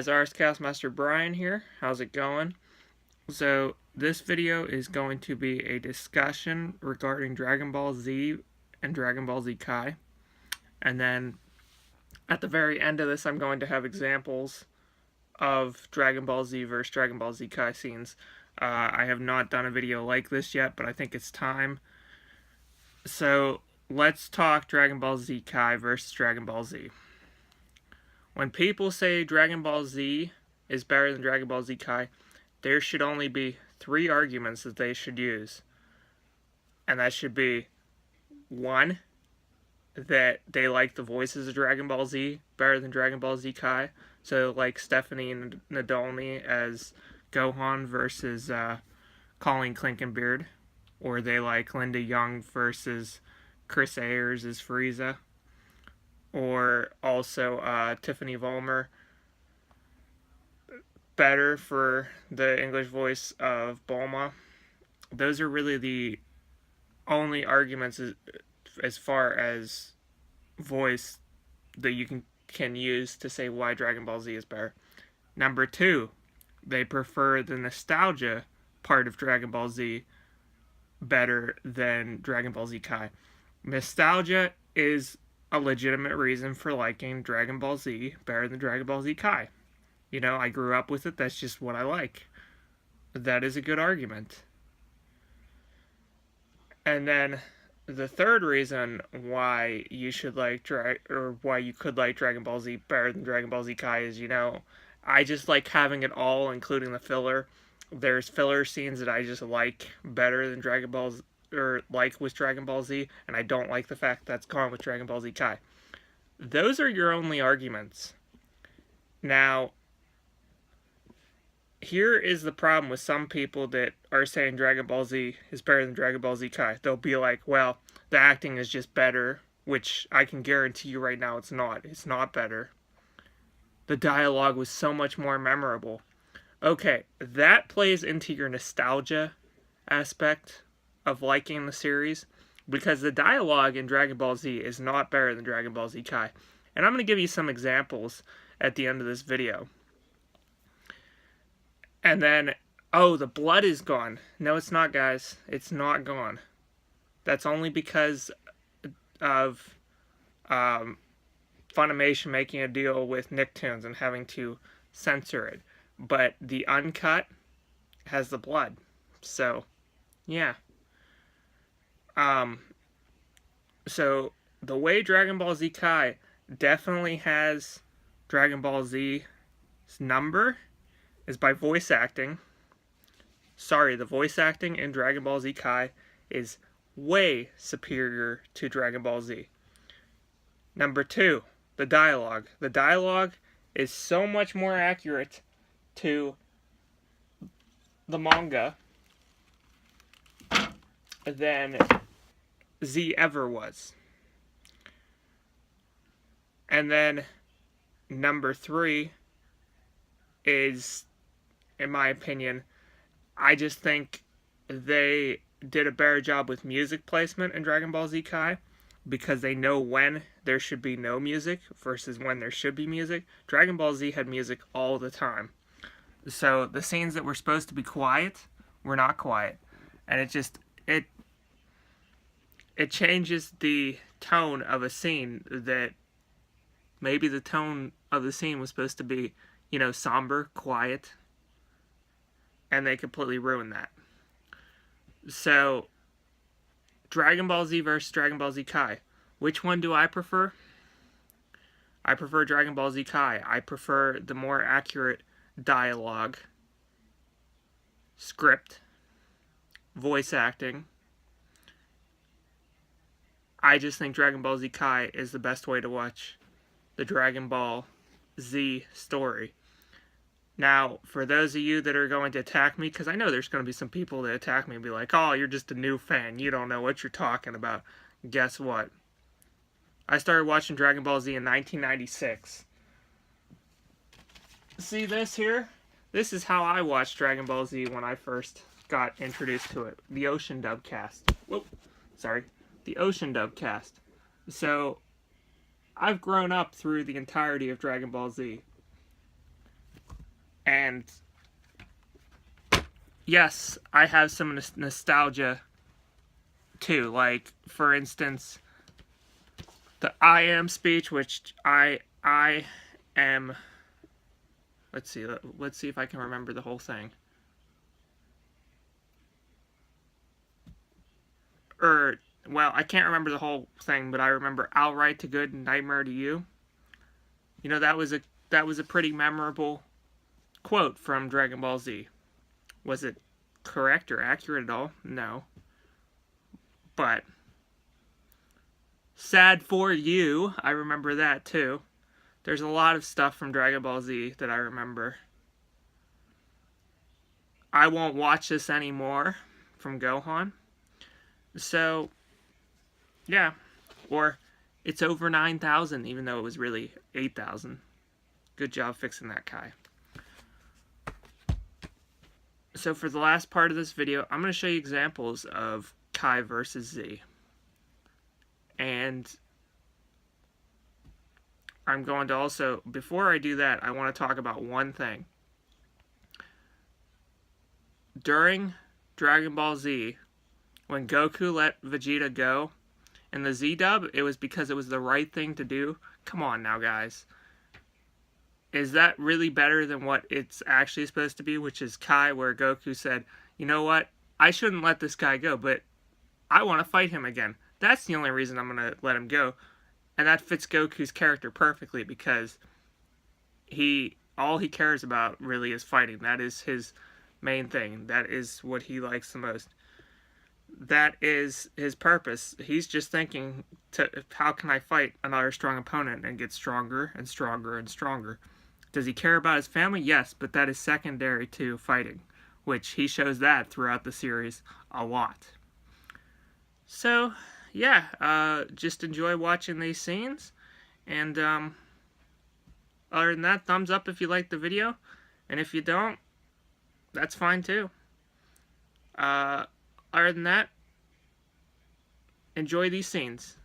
guys, RS Master Brian here. How's it going? So this video is going to be a discussion regarding Dragon Ball Z and Dragon Ball Z Kai. And then at the very end of this, I'm going to have examples of Dragon Ball Z versus Dragon Ball Z Kai scenes. I have not done a video like this yet, but I think it's time. So let's talk Dragon Ball Z Kai versus Dragon Ball Z. When people say Dragon Ball Z is better than Dragon Ball Z Kai, there should only be three arguments that they should use. And that should be, one, that they like the voices of Dragon Ball Z better than Dragon Ball Z Kai. So like Stephanie Nadolny as Gohan versus Colleen Clinkenbeard. Or they like Linda Young versus Chris Ayers as Frieza. Or also Tiffany Vollmer, better for the English voice of Bulma. Those are really the only arguments as far as voice that you can use to say why Dragon Ball Z is better. Number two, they prefer the nostalgia part of Dragon Ball Z better than Dragon Ball Z Kai. Nostalgia is a legitimate reason for liking Dragon Ball Z better than Dragon Ball Z Kai. You know, I grew up with it, that's just what I like. That is a good argument. And then the third reason why you should like why you could like Dragon Ball Z better than Dragon Ball Z Kai is, you know, I just like having it all, including the filler. There's filler scenes that I just like better than Dragon Ball Z, or like with Dragon Ball Z, and I don't like the fact that's gone with Dragon Ball Z Kai. Those are your only arguments. Now, here is the problem with some people that are saying Dragon Ball Z is better than Dragon Ball Z Kai. They'll be like, well, the acting is just better, which I can guarantee you right now it's not. It's not better. The dialogue was so much more memorable. Okay, that plays into your nostalgia aspect of liking the series, because the dialogue in Dragon Ball Z is not better than Dragon Ball Z Kai. And I'm going to give you some examples at the end of this video. And then, oh, the blood is gone. No, it's not, guys. It's not gone. That's only because of Funimation making a deal with Nicktoons and having to censor it. But the uncut has the blood. So, yeah. So the way Dragon Ball Z Kai definitely has Dragon Ball Z's number is by voice acting. Sorry, the voice acting in Dragon Ball Z Kai is way superior to Dragon Ball Z. Number two, the dialogue. The dialogue is so much more accurate to the manga than Z ever was. And then number three is, in my opinion, I just think they did a better job with music placement in Dragon Ball Z Kai, because they know when there should be no music versus when there should be music. Dragon Ball Z had music all the time. So the scenes that were supposed to be quiet were not quiet. And it changes the tone of a scene that maybe the tone of the scene was supposed to be, you know, somber, quiet, and they completely ruin that. So, Dragon Ball Z versus Dragon Ball Z Kai. Which one do I prefer? I prefer Dragon Ball Z Kai. I prefer the more accurate dialogue, script, voice acting. I just think Dragon Ball Z Kai is the best way to watch the Dragon Ball Z story. Now, for those of you that are going to attack me, because I know there's going to be some people that attack me and be like, oh, you're just a new fan, you don't know what you're talking about. Guess what? I started watching Dragon Ball Z in 1996. See this here? This is how I watched Dragon Ball Z when I first got introduced to it. The Ocean Dubcast. Whoop. Sorry. The Ocean Dubcast. So, I've grown up through the entirety of Dragon Ball Z. And yes, I have some nostalgia too. Like, for instance, the I am speech, which I am. Let's see if I can remember the whole thing. Well, I can't remember the whole thing, but I remember Outright to Good and Nightmare to You. You know, that was a pretty memorable quote from Dragon Ball Z. Was it correct or accurate at all? No. But Sad for You, I remember that too. There's a lot of stuff from Dragon Ball Z that I remember. I Won't Watch This Anymore from Gohan. So, yeah. Or It's Over 9,000, even though it was really 8,000. Good job fixing that, Kai. So for the last part of this video, I'm going to show you examples of Kai versus Z. And I'm going to also, before I do that, I want to talk about one thing. During Dragon Ball Z, when Goku let Vegeta go, in the Z-dub, it was because it was the right thing to do. Come on now, guys. Is that really better than what it's actually supposed to be, which is Kai, where Goku said, you know what, I shouldn't let this guy go, but I want to fight him again. That's the only reason I'm going to let him go. And that fits Goku's character perfectly, because all he cares about really is fighting. That is his main thing. That is what he likes the most. That is his purpose. He's just thinking, how can I fight another strong opponent and get stronger and stronger and stronger? Does he care about his family? Yes, but that is secondary to fighting, which he shows throughout the series a lot. So, yeah, just enjoy watching these scenes, and other than that, thumbs up if you like the video, and if you don't, that's fine too. Other than that, enjoy these scenes.